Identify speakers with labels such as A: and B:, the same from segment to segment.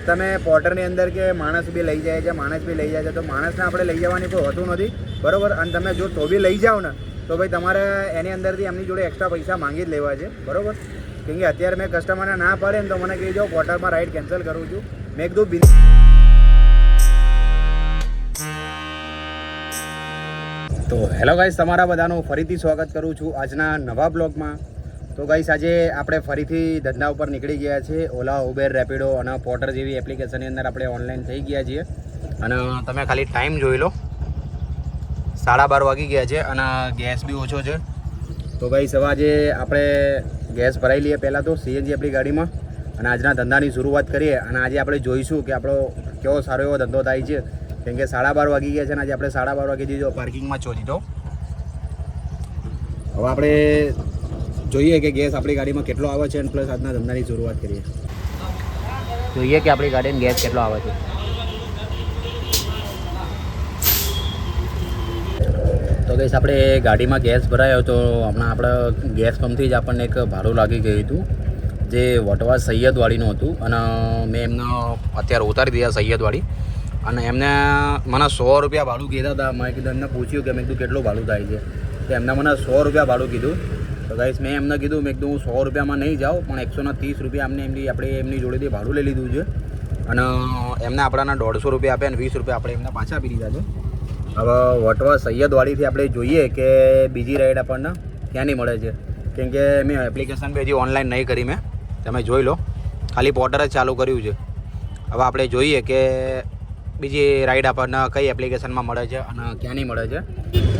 A: તમે પોર્ટરની અંદર કે માણસ બી લઈ જાય છે, માણસ બી લઈ જાય છે, તો માણસને આપણે લઈ જવાની કોઈ હોતું નથી, બરાબર. અને તમે જો તો બી લઈ જાઓ ને તો ભાઈ તમારે એની અંદરથી એમની જોડે એક્સ્ટ્રા પૈસા માંગી જ લેવા છે, બરાબર. કેમ કે અત્યારે મેં કસ્ટમરને ના પાડે ને તો મને કહી જાઓ પોર્ટરમાં રાઈડ કેન્સલ કરું છું. મેં કીધું તો હેલો ગાઈસ, તમારા બધાનું ફરીથી સ્વાગત કરું છું આજના નવા બ્લોગમાં. તો ગાઈસ, આજે આપણે ફરીથી ધંધા ઉપર નીકળી ગયા છીએ. ઓલા, ઉબેર, રેપિડો અને પોર્ટર જેવી એપ્લિકેશનની અંદર આપણે ઓનલાઈન થઈ ગયા છીએ. અને તમે ખાલી ટાઈમ જોઈ લો, 12:30 વાગી ગયા છે અને ગેસ બી ઓછો છે. તો ગાઈસ, હવે આજે આપણે ગેસ ભરાઈ લઈએ પહેલાં તો સીએનજી આપણી ગાડીમાં અને આજના ધંધાની શરૂઆત કરીએ. અને આજે આપણે જોઈશું કે આપણો કેવો સારો એવો ધંધો થાય છે. કેમ કે 12:30 વાગી ગયા છે અને આજે આપણે 12:30 વાગે દીધો પાર્કિંગમાં છો દીધો. હવે આપણે જોઈએ કે ગેસ આપણી ગાડીમાં કેટલો આવે છે અને પ્લસ આજના ધંધાની શરૂઆત કરીએ. જોઈએ કે આપણી ગાડીમાં ગેસ કેટલો આવે છે. તો ગેસ, આપણે ગાડીમાં ગેસ ભરાયો તો હમણાં આપણે ગેસ પંપથી જ આપણને એક ભાડું લાગી ગયું હતું, જે વટવા સૈયદવાડીનું હતું. અને મેં એમને અત્યારે ઉતારી દીધા સૈયદવાડી. અને એમને મને 100 રૂપિયા ભાડું કીધા હતા. મેં કીધું, એમને પૂછ્યું કે મેં કીધું કેટલું ભાડું થાય છે, તો એમને મને 100 રૂપિયા ભાડું કીધું. તો ગાઈસ, મેં એમને કીધું, મેં કીધું હું 100 રૂપિયામાં નહીં જાઉં, પણ 130 રૂપિયા આપણે એમની જોડેથી ભાડું લઈ લીધું છે. અને એમને આપણાના 150 રૂપિયા આપ્યા અને 20 રૂપિયા આપણે એમને પાછા આપી દીધા છે. હવે વટવા સૈયદવાડીથી આપણે જોઈએ કે બીજી રાઈડ આપણને ક્યાંની મળે છે. કેમ કે મેં એપ્લિકેશન બી હજી ઓનલાઈન નહીં કરી, મેં તમે જોઈ લો, ખાલી પોર્ટર જ ચાલુ કર્યું છે. હવે આપણે જોઈએ કે બીજી રાઈડ આપણને કઈ એપ્લિકેશનમાં મળે છે અને ક્યાંની મળે છે.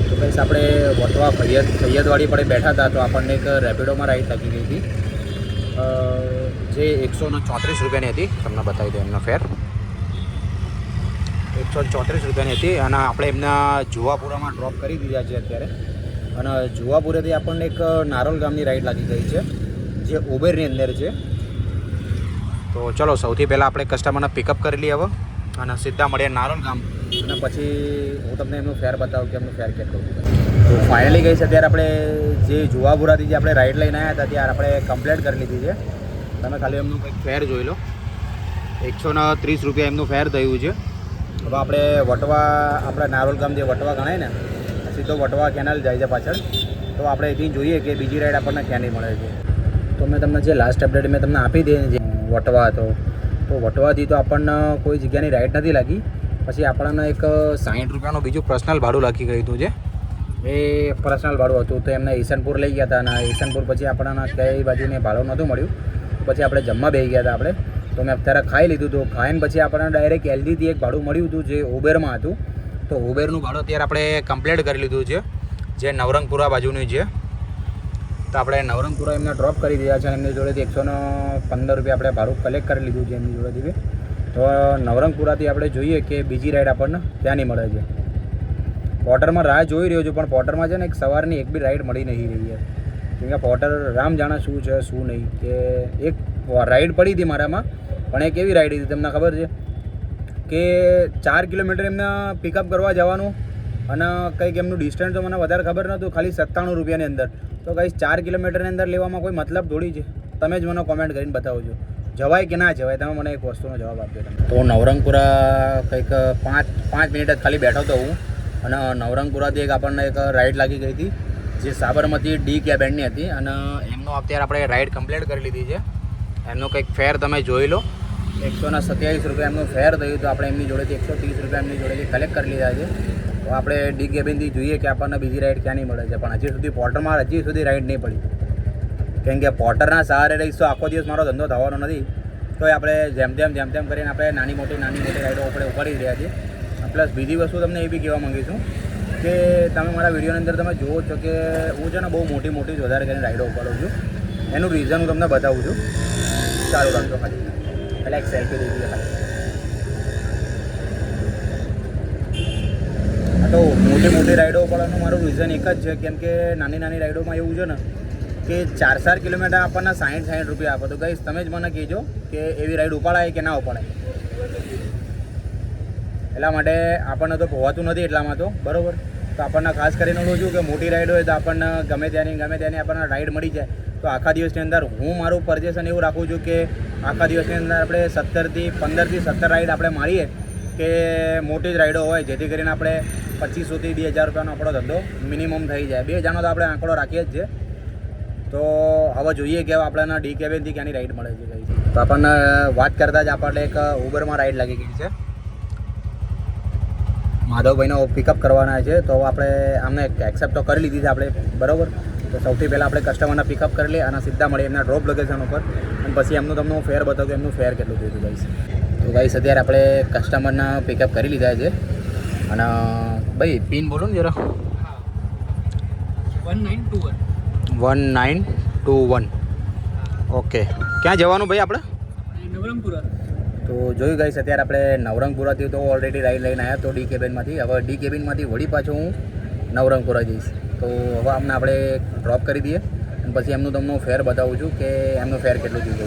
A: તો કહીશ, આપણે વટવા સૈયદવાડી પર બેઠા હતા તો આપણને એક રેપિડોમાં રાઈડ લાગી ગઈ હતી, જે 134 રૂપિયાની હતી. તમને બતાવી દઉં એમનો ફેર 134 રૂપિયાની હતી. અને આપણે એમના જુવાપુરામાં ડ્રોપ કરી દીધા છે અત્યારે. અને જુવાપુરેથી આપણને એક નારોલ ગામની રાઈડ લાગી ગઈ છે, જે ઉબેરની અંદર છે. તો ચલો, સૌથી પહેલાં આપણે કસ્ટમરને પિકઅપ કરી લઈએ હવે અને સીધા મળીએ નારોલ ગામ. અને પછી હું તમને એમનું ફેર બતાવું કે એમનું ફેર કેટલું. તો ફાઇનલી ગઈ છે અત્યારે આપણે જે જુવાપુરાથી જે આપણે રાઈડ લઈને આવ્યા હતા ત્યારે આપણે કમ્પ્લેટ કરી લીધી છે. તમે ખાલી એમનું કંઈક ફેર જોઈ લો, 130 રૂપિયા એમનું ફેર થયું છે. હવે આપણે વટવા, આપણા નારોલ ગામ જે વટવા ગણાય ને, સીધો વટવા કેનાલ જાય છે પાછળ. તો આપણે અહીંથી જોઈએ કે બીજી રાઈડ આપણને ક્યાંની મળે છે. તો મેં તમને જે લાસ્ટ અપડેટ મેં તમને આપી દે, જે વટવા હતો, તો વટવાથી તો આપણને કોઈ જગ્યાની રાઈડ નથી લાગી. પછી આપણને એક 60 રૂપિયાનું બીજું પર્સનલ ભાડું લાગી ગયું હતું, જે એ પર્સનલ ભાડું હતું. તો એમને ઈસનપુર લઈ ગયા હતા અને ઈસનપુર પછી આપણને કઈ બાજુને ભાડું નહોતું મળ્યું. પછી આપણે જમવા બેસી ગયા હતા આપણે. તો મેં અત્યારે ખાઈ લીધું હતું. ખાઈને પછી આપણને ડાયરેક્ટ એલજીથી એક ભાડું મળ્યું હતું, જે ઉબેરમાં હતું. તો ઉબેરનું ભાડું અત્યારે આપણે કમ્પ્લીટ કરી લીધું છે, જે નવરંગપુરા બાજુનું છે. તો આપણે નવરંગપુરા એમને ડ્રોપ કરી દીધા છે અને એમની જોડેથી 115 રૂપિયા આપણે ભાડું કલેક્ટ કરી લીધું છે એમની જોડેથી બી. તો નવરંગપુરાથી આપણે જોઈએ કે બીજી રાઈડ આપણને ક્યાંની મળે છે. પોર્ટરમાં રાહ જોઈ રહ્યો છું, પણ પોર્ટરમાં છે ને એક સવારની એક બી રાઈડ મળી નહીં રહી છે. કેમ કે પોર્ટર રામ જાણે શું છે શું નહીં. કે એક રાઈડ પડી હતી મારામાં, પણ એ કેવી રાઈડ હતી તમને ખબર છે કે 4 કિલોમીટર એમને પિકઅપ કરવા જવાનું અને કંઈક એમનું ડિસ્ટન્સ તો મને વધારે ખબર નહોતું, ખાલી 97 રૂપિયાની અંદર. તો ગાઈસ, 4 કિલોમીટરની અંદર લેવામાં કોઈ મતલબ થોડી છે. તમે જ મને કોમેન્ટ કરીને બતાવો છો, જવાય કે ના જવાય. તમે મને એક વસ્તુનો જવાબ આપજો. તો નવરંગપુરા કંઈક 5 મિનિટ જ ખાલી બેઠો હતો હું. અને નવરંગપુરાથી એક આપણને એક રાઈડ લાગી ગઈ હતી, જે સાબરમતી ડી કેબેન્ડની હતી. અને એમનો અત્યારે આપણે રાઈડ કમ્પ્લીટ કરી લીધી છે. એમનો કંઈક ફેર તમે જોઈ લો, 127 રૂપિયા એમનું ફેર થયું. તો આપણે એમની જોડેથી 130 રૂપિયા એમની જોડેથી કલેક્ટ કરી લીધા છે. તો આપણે ડી કેબિનથી જોઈએ કે આપણને બીજી રાઈડ ક્યાંની મળે છે. પણ હજી સુધી પોર્ટરમાં રાઈડ નહીં પડી. કેમ કે પોર્ટરના સહારે રહીશ તો આખો દિવસ મારો ધંધો થવાનો નથી. તો આપણે જેમ તેમ કરીને આપણે નાની મોટી રાઈડો આપણે ઉપાડી રહ્યા છીએ. પ્લસ બીજી વસ્તુ તમને એ બી કહેવા માંગીશું કે તમે મારા વિડીયોની અંદર તમે જુઓ છો કે હું છે ને બહુ મોટી જ વધારે કરીને રાઈડો ઉપાડું છું. એનું રીઝન હું તમને બતાવું છું. ચાલુ રાખજો, ખાલી પહેલાં એક સેલ્ફી લઈ લઈએ ખાલી. તો મોટી રાઈડો ઉપાડવાનું મારું રીઝન એક જ છે. કેમ કે નાની રાઈડોમાં એવું છે ને કે 4 કિલોમીટર આપણને 60 રૂપિયા આપો. તો ગાઈસ, તમે જ મને કહેજો કે એવી રાઈડ ઉપાડાય કે ના ઉપાડાય. એટલા માટે આપણને તો પોવાતું નથી એટલામાં તો, બરાબર. તો આપણને ખાસ કરીને હું છું કે મોટી રાઈડ હોય તો આપણને ગમે ત્યાંની આપણને રાઈડ મળી જાય. તો આખા દિવસની અંદર હું મારું પરજેશન એવું રાખું છું કે આખા દિવસની અંદર આપણે 15-17 રાઈડ આપણે મારીએ કે મોટી જ રાઈડો હોય જેથી કરીને આપણે 2500 થી 2000 રૂપિયાનો આપણો ધંધો મિનિમમ થઈ જાય. 2000નો તો આપણે આંકડો રાખીએ જ છે. તો હવે જોઈએ કે આપણને ડી કેબિનથી ક્યાંની રાઈડ મળે છે ભાઈ. તો આપણને વાત કરતાં જ આપણને એક ઉબરમાં રાઈડ લાગી ગઈ છે. માધવભાઈનો પિકઅપ કરવાના છે તો આપણે આમને એક્સેપ્ટ તો કરી લીધી છે આપણે, બરાબર. તો સૌથી પહેલાં આપણે કસ્ટમરને પિકઅપ કરી લઈએ અને સીધા મળીએ એમના ડ્રોપ લોકેશન ઉપર અને પછી એમનું તમને ફેર બતાવું કે એમનું ફેર કેટલું થયું હતું ગાઈસ. તો ગાઈસ અત્યારે આપણે કસ્ટમરને પિકઅપ કરી લીધા છે અને ભાઈ પિન બોલો ને જરા. 1921. ઓકે, ક્યાં જવાનું ભાઈ આપણે?
B: નવરંગપુરા.
A: તો જોયું ગાઈસ અત્યારે આપણે નવરંગપુરાથી તો ઓલરેડી રાઈડ લઈને આવ્યા તો ડી કેબિનમાંથી. હવે ડી કેબિનમાંથી વળી પાછું હું નવરંગપુરા જઈશ. તો હવે અમને આપણે ડ્રોપ કરી દઈએ અને પછી એમનું તમને ફેર બતાવું છું કે એમનું ફેર કેટલું થયું છે.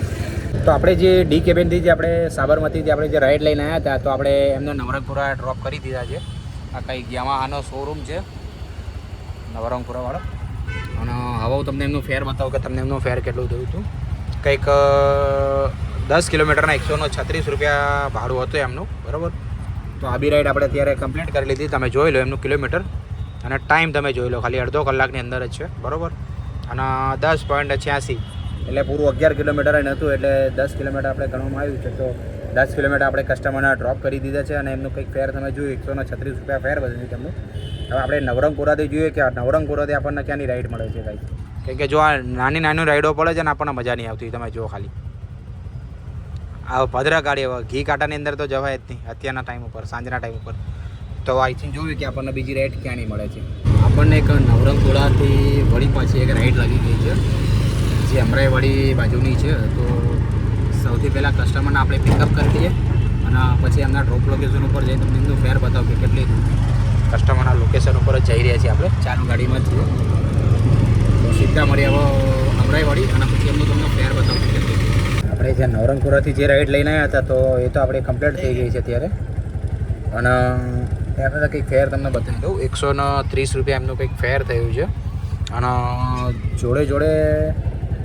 A: તો આપણે જે ડી કેબિનથી જે આપણે સાબરમતીથી આપણે જે રાઈડ લઈને આવ્યા હતા તો આપણે એમને નવરંગપુરા ડ્રોપ કરી દીધા છે. આ કંઈક યામાહાનો શોરૂમ છે નવરંગપુરાવાળો. અને હવે હું તમને એમનું ફેર બતાવું કે તમને એમનું ફેર કેટલું થયું હતું. કંઈક 10 કિલોમીટરના 136 રૂપિયા ભાડું હતું એમનું, બરાબર. તો આ બી રાઈડ આપણે અત્યારે કમ્પ્લીટ કરી લીધી. તમે જોઈ લો એમનું કિલોમીટર અને ટાઈમ તમે જોઈ લો, ખાલી અડધો કલાકની અંદર જ છે, બરાબર. અને 10.86 એટલે પૂરું 11 કિલોમીટર જ નહોતું એટલે 10 કિલોમીટર આપણે ગણવામાં આવ્યું છે. તો 10 કિલોમીટર આપણે કસ્ટમરને ડ્રોપ કરી દીધા છે અને એમનું કંઈક ફેર તમે જોયું 136 રૂપિયા ફેર બન્યું તેમનું. હવે આપણે નવરંગપુરાથી જોઈએ કે નવરંગપુરાથી આપણને ક્યાંની રાઈડ મળે છે ભાઈ. કેમ કે જો આ નાની નાની રાઈડો પડે છે ને આપણને મજા નહીં આવતી. તમે જુઓ ખાલી આ ભદ્રા ગાડી હવે ઘી કાંટાની અંદર તો જવાય જ નહીં અત્યારના ટાઈમ ઉપર, સાંજના ટાઈમ ઉપર. તો અહીંથી જોયું કે આપણને બીજી રાઈડ ક્યાંની મળે છે. આપણને એક નવરંગપુરાથી વળી પાછી એક રાઈડ લાગી ગઈ છે જે અમરાઈવાડી બાજુની છે. તો સૌથી પહેલાં કસ્ટમરને આપણે પિકઅપ કરી દઈએ અને પછી એમના ડ્રોપ લોકેશન ઉપર જઈને તમને એમનું ફેર બતાવું કે કેટલી કસ્ટમરના લોકેશન ઉપર જ જઈ રહ્યા છીએ આપણે, ચાલુ ગાડીમાં જ છીએ. તો સીધા મળીએ હવે અમરાઈવાડી અને પછી એમનું તમને ફેર બતાવું કે કેટલી. આપણે જે નવરંગપુરાથી જે રાઈડ લઈને આવ્યા હતા તો એ તો આપણે કમ્પ્લીટ થઈ ગઈ છે અત્યારે. અને ત્યાં બધા કંઈક ફેર તમને બતાવી દઉં. 130 રૂપિયા એમનું કંઈક ફેર થયું છે. અને જોડે જોડે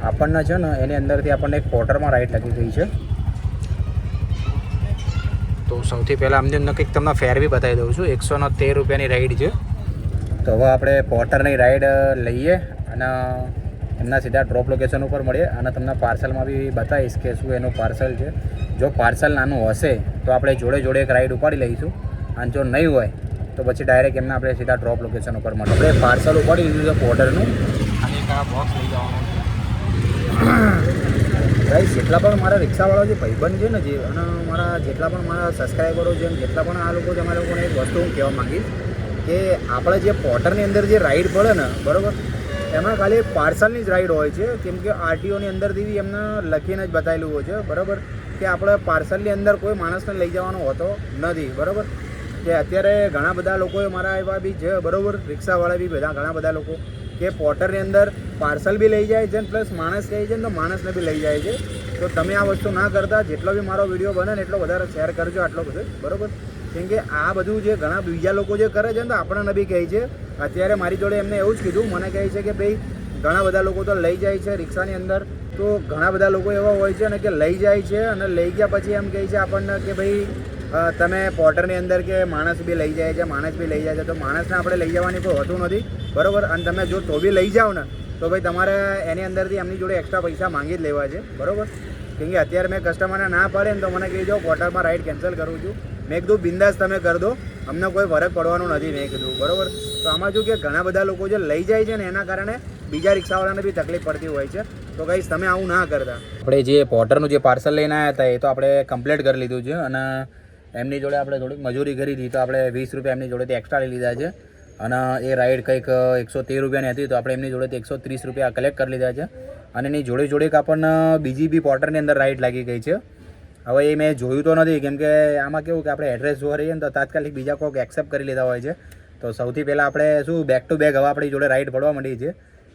A: આપણને છે ને એની અંદરથી આપણને એક પોર્ટરમાં રાઈડ લાગી ગઈ છે. તો સૌથી પહેલાં અમને કંઈક તમને ફેર બી બતાવી દઉં છું. 113 રૂપિયાની રાઈડ છે. તો હવે આપણે પોર્ટરની રાઈડ લઈએ અને એમના સીધા ડ્રોપ લોકેશન ઉપર મળીએ અને તમને પાર્સલમાં બી બતાવીશ કે શું એનું પાર્સલ છે. જો પાર્સલ નાનું હશે તો આપણે જોડે જોડે એક રાઈડ ઉપાડી લઈશું અને જો નહીં હોય તો પછી ડાયરેક્ટ એમને આપણે સીધા ડ્રોપ લોકેશન ઉપર મળે. આપણે પાર્સલ ઉપાડી લીધું છે પોર્ટરનું અને એક આ બોક્સ લઈ જવાનું છે. ગાઈસ જેટલા પણ મારા રિક્ષાવાળા જે ભાઈબંધ છે ને જે અને મારા જેટલા પણ મારા સબસ્ક્રાઈબરો છે જેટલા પણ આ લોકો તમારા લોકોને એક વસ્તુ હું કહેવા માંગીશ કે આપણે જે પોર્ટરની અંદર જે રાઈડ પડે ને, બરાબર, એમાં ખાલી પાર્સલની જ રાઈડ હોય છે. કેમ કે આરટીઓની અંદરથી બી એમને લખીને જ બતાવેલું હોય છે, બરાબર, કે આપણે પાર્સલની અંદર કોઈ માણસને લઈ જવાનો હોતો નથી, બરાબર. કે અત્યારે ઘણા બધા લોકોએ મારા એવા બી છે, બરાબર, રિક્ષાવાળા બી બધા ઘણા બધા લોકો કે પોર્ટરની અંદર પાર્સલ બી લઈ જાય છે ને પ્લસ માણસ કહે છે ને તો માણસને બી લઈ જાય છે. તો તમે આ વસ્તુ ના કરતા, જેટલો બી મારો વિડીયો બને ને એટલો વધારે શેર કરજો આટલો બધો, બરાબર. કેમ કે આ બધું જે ઘણા બીજા લોકો જે કરે છે ને તો આપણને બી કહે છે. અત્યારે મારી જોડે એમને એવું જ કીધું, મને કહે છે કે ભાઈ ઘણા બધા લોકો તો લઈ જાય છે રિક્ષાની અંદર. તો ઘણા બધા લોકો એવા હોય છે ને કે લઈ જાય છે અને લઈ ગયા પછી એમ કહે છે આપણને કે ભાઈ તમે પોર્ટરની અંદર કે માણસ બી લઈ જાય છે, માણસ બી લઈ જાય છે. તો માણસને આપણે લઈ જવાની કોઈ હોતું નથી, બરાબર. અને તમે જો તો બી લઈ જાઓ ને તો ભાઈ તમારે એની અંદરથી એમની જોડે એક્સ્ટ્રા પૈસા માંગી જ લેવા છે, બરાબર. કેમ કે અત્યારે મેં કસ્ટમરને ના પાડે ને તો મને કહી જાઓ પોર્ટરમાં રાઈડ કેન્સલ કરું છું. મેં કીધું બિંદાસ તમે કરી દો, અમને કોઈ ફરક પડવાનું નથી, મેં કીધું, બરાબર. તો આમાં શું કે ઘણા બધા લોકો જે લઈ જાય છે ને એના કારણે બીજા રિક્ષાવાળાને બી તકલીફ પડતી હોય છે. તો ગાઈસ તમે આવું ના કરતા. આપણે જે પોર્ટરનું જે પાર્સલ લઈને આવ્યા હતા એ તો આપણે કમ્પ્લીટ કરી લીધું છે અને એમની જોડે આપણે થોડીક મજૂરી કરી હતી તો આપણે 20 રૂપિયા એમની જોડેથી એક્સ્ટ્રા લઈ લીધા છે. અને એ રાઈડ કંઈક 113 રૂપિયાની હતી તો આપણે એમની જોડેથી 130 રૂપિયા કલેક્ટ કરી લીધા છે. અને એની જોડે જોડે આપણને બીજી બી પોર્ટરની અંદર રાઈડ લાગી ગઈ છે. હવે એ મેં જોયું તો નથી કેમ કે આમાં કેવું કે આપણે એડ્રેસ જોવા રહીએ ને તો તાત્કાલિક બીજા કોઈક એક્સેપ્ટ કરી લીધા હોય છે. તો સૌથી પહેલાં આપણે શું બેક ટુ બેક હવે આપણી જોડે રાઈડ પડવા માંડી છે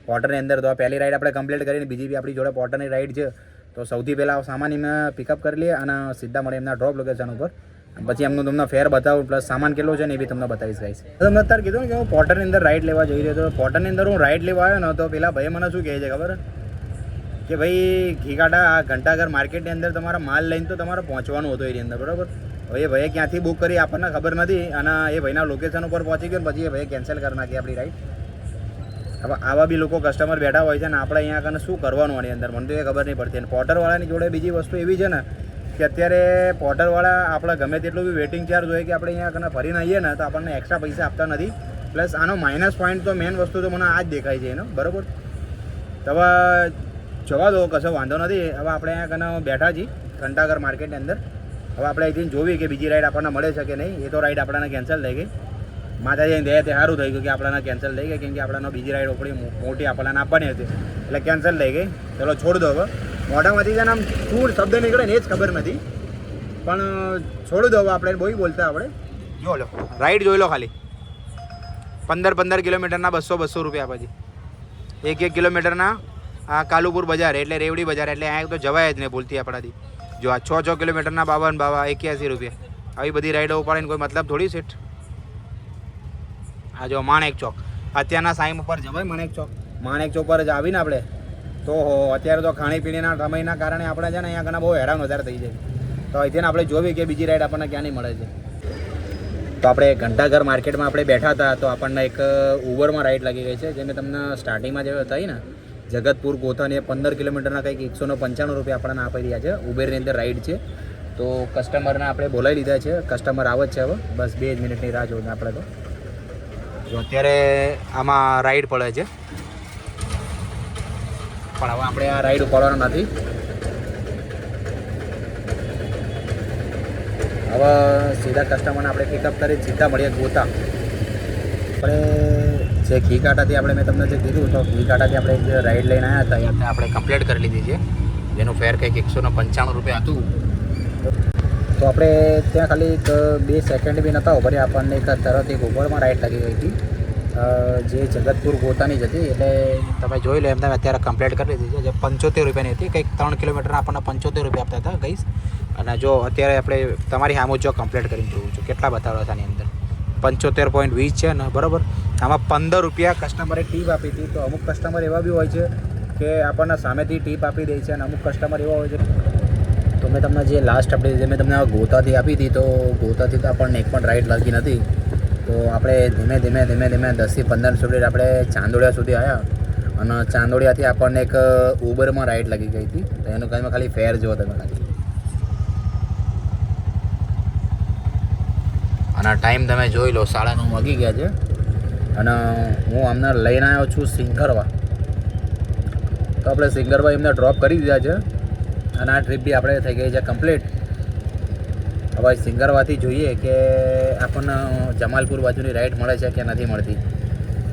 A: પોર્ટરની અંદર. તો આ પહેલી રાઈડ આપણે કમ્પ્લીટ કરીને બીજી બી આપણી જોડે પોર્ટરની રાઈડ છે. તો સૌથી પહેલાં સામાન એમને પિકઅપ કરી લઈએ અને સીધા મળે એમના ડ્રોપ લોકેશન ઉપર. પછી એમનું તમને ફેર બતાવું પ્લસ સામાન કેટલો છે ને એ બી તમને બતાવીશ ગાઈસ. તમને અત્યારે કીધું ને કે હું પોર્ટરની અંદર રાઈડ લેવા જઈ રહ્યો હતો. પોર્ટરની અંદર હું રાઈડ લેવા આવ્યો ને તો પેલા ભાઈ મને શું કહે છે ખબર કે ભાઈ ઘીકાટા ઘંટાઘર માર્કેટની અંદર તમારા માલ લઈને તો તમારે પહોંચવાનું હતું એની અંદર, બરાબર. હવે એ ભાઈએ ક્યાંથી બુક કરી આપણને ખબર નથી અને એ ભાઈના લોકેશન ઉપર પહોંચી ગયો ને પછી એ ભાઈએ કેન્સલ કરી નાખી આપણી રાઈડ. હવે આવા બી લોકો કસ્ટમર બેઠા હોય છે ને આપણે અહીંયા કને શું કરવાનું આની અંદર મને તો એ ખબર નહીં પડતી. અને પોર્ટરવાળાની જોડે બીજી વસ્તુ એવી છે ને કે અત્યારે પોર્ટરવાળા આપણે ગમે તેટલું બી વેટિંગ ચાર્જ હોય કે આપણે અહીંયા કને ફરીને આવીએ ને તો આપણને એક્સ્ટ્રા પૈસા આપતા નથી. પ્લસ આનો માઇનસ પોઈન્ટ તો મેઇન વસ્તુ તો મને આ જ દેખાય છે એનો, બરાબર. તો હવે જવા દો, કશો વાંધો નથી. હવે આપણે અહીંયા કને બેઠા છીએ ઘંટાઘર માર્કેટની અંદર. હવે આપણે અહીંથી જોવી કે બીજી રાઈડ આપણને મળે છે કે નહીં. એ તો રાઈડ આપણને કેન્સલ થઈ ગઈ. માતાજીની દયા તે સારું થઈ ગયું કે આપણને કેન્સલ થઈ ગઈ, કેમ કે આપણને બીજી રાઈડ ઉપડી મોટી આપણને આપવાની હતી એટલે કેન્સલ થઈ ગઈ. ચલો છોડ દો. હવે મોઢામાંથી છે ને આમ શું શબ્દ નીકળે ને એ જ ખબર નથી, પણ છોડી દો. હવે આપણે બહુ બોલતા આપણે જો લો રાઈડ જોઈ લો ખાલી 15 કિલોમીટરના 200 રૂપિયા પછી 1 કિલોમીટરના આ કાલુપુર બજાર એટલે રેવડી બજાર એટલે અહીંયા તો જવાય જ નહીં ભૂલતી આપણાથી. જો આ 6 કિલોમીટરના 52 81 રૂપિયા. આવી બધી રાઈડો ઉપાડીને કોઈ મતલબ થોડી સેટ. આ જો માણેક ચોક અત્યારના સાઈમ ઉપર જવાય. માણેક ચોક પર જ આવીને આપણે તો અત્યારે તો ખાણીપીણીના સમયના કારણે આપણે છે ને અહીંયા ઘણા બહુ હેરાન વધારે થઈ જાય. તો અહીંથી આપણે જોવી કે બીજી રાઈડ આપણને ક્યાં નહીં મળે છે. તો આપણે ઘંટાઘર માર્કેટમાં આપણે બેઠા હતા તો આપણને એક ઉબરમાં રાઈડ લાગી ગઈ છે, જે મેં તમને સ્ટાર્ટિંગમાં જે બતાવી ને જગતપુર ગોથાની 15 કિલોમીટરના કંઈક 195 રૂપિયા આપણને આપી રહ્યા છે. ઉબેરની અંદર રાઈડ છે. તો કસ્ટમરને આપણે બોલાવી લીધા છે. કસ્ટમર આવે જ છે. હવે બસ 2 જ મિનિટની રાહ જોઈને આપણે તો જો અત્યારે આમાં રાઈડ પડે છે, પણ હવે આપણે આ રાઈડ ઉપાડવાના નથી. હવે સીધા કસ્ટમરને આપણે પિકઅપ કરી સીધા મળીએ ગોતા. આપણે જે ઘીકાટાથી આપણે મેં તમને જે કીધું તો ઘીકાટાથી આપણે જે રાઈડ લઈને આવ્યા હતા એ આપણે કમ્પ્લીટ કરી લીધી છે, જેનું ફેર કંઈક 195 રૂપિયા હતું. તો આપણે ત્યાં ખાલી 2 સેકન્ડ બી નહોતા ઉભર્યા, આપણને તરત એક ઉબરમાં રાઈડ લાગી ગઈ હતી જે જગતપુર ગોતાની જ હતી. એટલે તમે જોઈ લો એમને અત્યારે કમ્પ્લીટ કરી લીધી છે, જે 75 રૂપિયાની હતી. કંઈક 3 કિલોમીટરના આપણને 75 રૂપિયા આપતા હતા ગઈશ. અને જો અત્યારે આપણે તમારી સામે જો કમ્પ્લીટ કરીને જોઉં છું કેટલા બતાવ્યા હતા આની અંદર 75.20 છે ને, બરાબર. આમાં 15 રૂપિયા કસ્ટમરે ટીપ આપી હતી. તો અમુક કસ્ટમર એવા બી હોય છે કે આપણને સામેથી ટીપ આપી દે છે અને અમુક કસ્ટમર એવા હોય છે. તો મેં તમને જે લાસ્ટ અપડેટ જે મેં તમને ગોતાથી આપી હતી તો ગોતાથી તો આપણને એક પણ રાઈડ લાગી નથી. તો આપણે ધીમે ધીમે 10થી 15 સુધી આપણે ચાંદોડિયા સુધી આવ્યા અને ચાંદોડિયાથી આપણને એક ઉબરમાં રાઈડ લાગી ગઈ હતી. તો એનું કંઈ ખાલી ફેર જુઓ તમે ખાલી. અને ટાઈમ તમે જોઈ લો 9:30 વાગી ગયા છે અને હું અમને લઈને આવ્યો છું સિંગરવા. તો આપણે સિંગરવા એમને ડ્રોપ કરી દીધા છે અને આ ટ્રીપ બી આપણે થઈ ગઈ છે કમ્પ્લીટ. હવે સિંગરવાથી જોઈએ કે આપણને જમાલપુર બાજુની રાઈડ મળે છે કે નથી મળતી.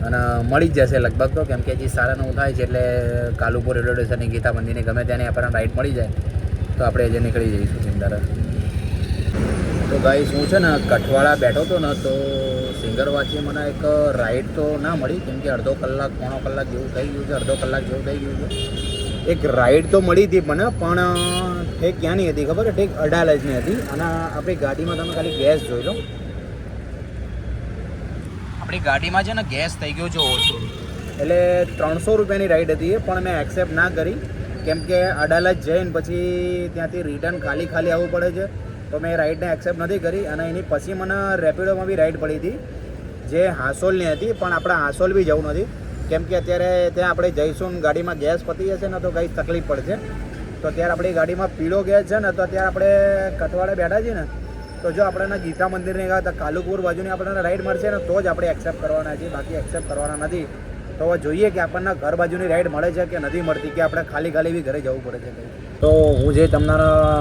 A: અને મળી જ જશે લગભગ તો, કેમ કે હજી 9:30 થાય છે એટલે કાલુપુર રેલવે સ્ટેશનની ગીતા મંદિરની ગમે ત્યાંની આપણને રાઈડ મળી જાય તો આપણે જે નીકળી જઈશું સિંગર. તો ગાઈસ હું છે ને કઠવાળા બેઠો હતો ને તો સિંગરવાથી મને એક રાઈડ તો ના મળી, કેમ કે અડધો કલાક પોણો કલાક જેવું થઈ ગયું છે, અડધો કલાક જેવું થઈ ગયું છે. એક રાઈડ તો મળી હતી મને, પણ ઠેક ક્યાંની હતી ખબર? ઠેક અડાલજની હતી. અને આપણી ગાડીમાં તમે ખાલી ગેસ જોઈ લો. આપણી ગાડીમાં છે ને ગેસ થઈ ગયો છે ઓછો, એટલે 300 રૂપિયાની રાઈડ હતી એ, પણ મેં એક્સેપ્ટ ના કરી કેમ કે અડાલજ જઈને પછી ત્યાંથી રિટર્ન ખાલી આવવું પડે છે. તો મેં રાઈડને એક્સેપ્ટ નથી કરી. અને એની પછી મને રેપિડોમાં બી રાઈડ પડી હતી જે હાંસોલની હતી, પણ આપણે હાંસોલ બી જવું નથી કેમ કે અત્યારે ત્યાં આપણે જઈશું ગાડીમાં ગેસ પતી જશે ને તો કંઈ તકલીફ પડશે. તો અત્યારે આપણી ગાડીમાં પીળો ગેસ છે ને, તો અત્યારે આપણે કઠવાડે બેઠા છીએ ને તો જો આપણને ગીતા મંદિરની તો કાલુપુર બાજુની આપણને રાઈડ મળશે ને તો જ આપણે એક્સેપ્ટ કરવાના છીએ, બાકી એક્સેપ્ટ કરવાના નથી. તો હવે જોઈએ કે આપણને ઘર બાજુની રાઈડ મળે છે કે નથી મળતી, કે આપણે ખાલી બી ઘરે જવું પડે છે. તો હું જે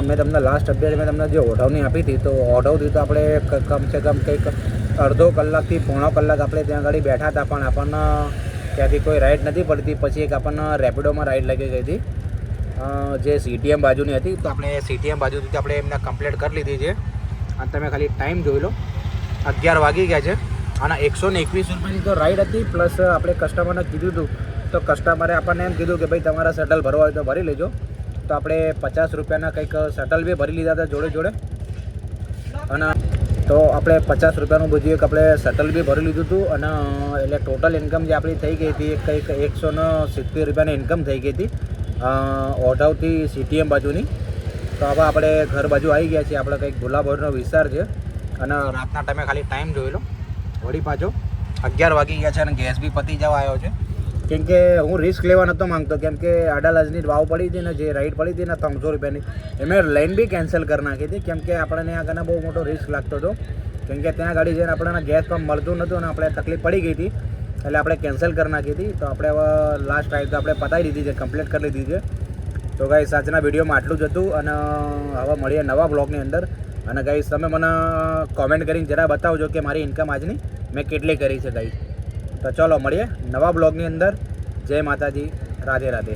A: મેં તમને લાસ્ટ અપડેટ મેં તમને જે ઓઢવની આપી હતી તો ઓઢવથી તો આપણે કમસે કમ કંઈક અડધો કલાકથી પોણો કલાક આપણે ત્યાં આગળ બેઠા હતા, પણ આપણને ત્યાંથી કોઈ રાઈડ નથી પડતી. પછી એક આપણને રેપિડોમાં રાઈડ લાગી ગઈ હતી જે CTM બાજુની હતી. તો આપણે CTM બાજુથી આપણે એમને કમ્પ્લીટ કરી લીધી છે. અને તમે ખાલી ટાઈમ જોઈ લો 11 વાગી ગયા છે અને 121 રૂપિયાની તો રાઈડ હતી. પ્લસ આપણે કસ્ટમરને કીધું હતું તો કસ્ટમરે આપણને એમ કીધું કે ભાઈ તમારા શટલ ભરવા હોય તો ભરી લેજો. તો આપણે 50 રૂપિયાના કંઈક શટલ બી ભરી લીધા હતા જોડે. અને તો આપણે 50 રૂપિયાનું બધું એક આપણે શટલ બી ભરી લીધું હતું. અને એટલે ટોટલ ઇન્કમ જે આપણી થઈ ગઈ હતી કંઈક 170 રૂપિયાની ઇન્કમ થઈ ગઈ હતી. ઓઢવથી CTM બાજુની. તો હવે આપણે ઘર બાજુ આવી ગયા છીએ. આપણે કંઈક ભોલાબોરનો વિસ્તાર છે અને રાતના ટાઈમે ખાલી ટાઈમ જોઈ લો, વળી પાછો 11 વાગી ગયા છે અને ગેસ બી પતી જવા આવ્યો છે. કેમ કે હું રિસ્ક લેવા નહોતો માંગતો, કેમ કે આડાલાજની વાવ પડી હતી ને, જે રાઈડ પડી હતી ને 300 રૂપિયાની, એમાં લાઈન બી કેન્સલ કરી નાખી હતી. કેમ કે આપણને આગળ બહુ મોટો રિસ્ક લાગતો હતો, કેમ કે ત્યાં ગાડી જઈને આપણને ગેસ પંપ મળતું નહોતું અને આપણે તકલીફ પડી ગઈ હતી, એટલે આપણે કેન્સલ કરી નાખી હતી. તો આપણે હવે લાસ્ટ રાઈડ તો આપણે પતાવી દીધી છે, કમ્પ્લીટ કરી લીધી છે. તો ગાઈસ આજના વિડીયોમાં આટલું જ હતું અને હવે મળીએ નવા બ્લોગની અંદર. અને ગાઈસ તમે મને કોમેન્ટ કરીને જરા બતાવજો કે મારી ઇન્કમ આજની મેં કેટલી કરી છે ગાઈસ. તો ચલો મળીએ નવા બ્લોગની અંદર. જય માતાજી, રાધે રાધે.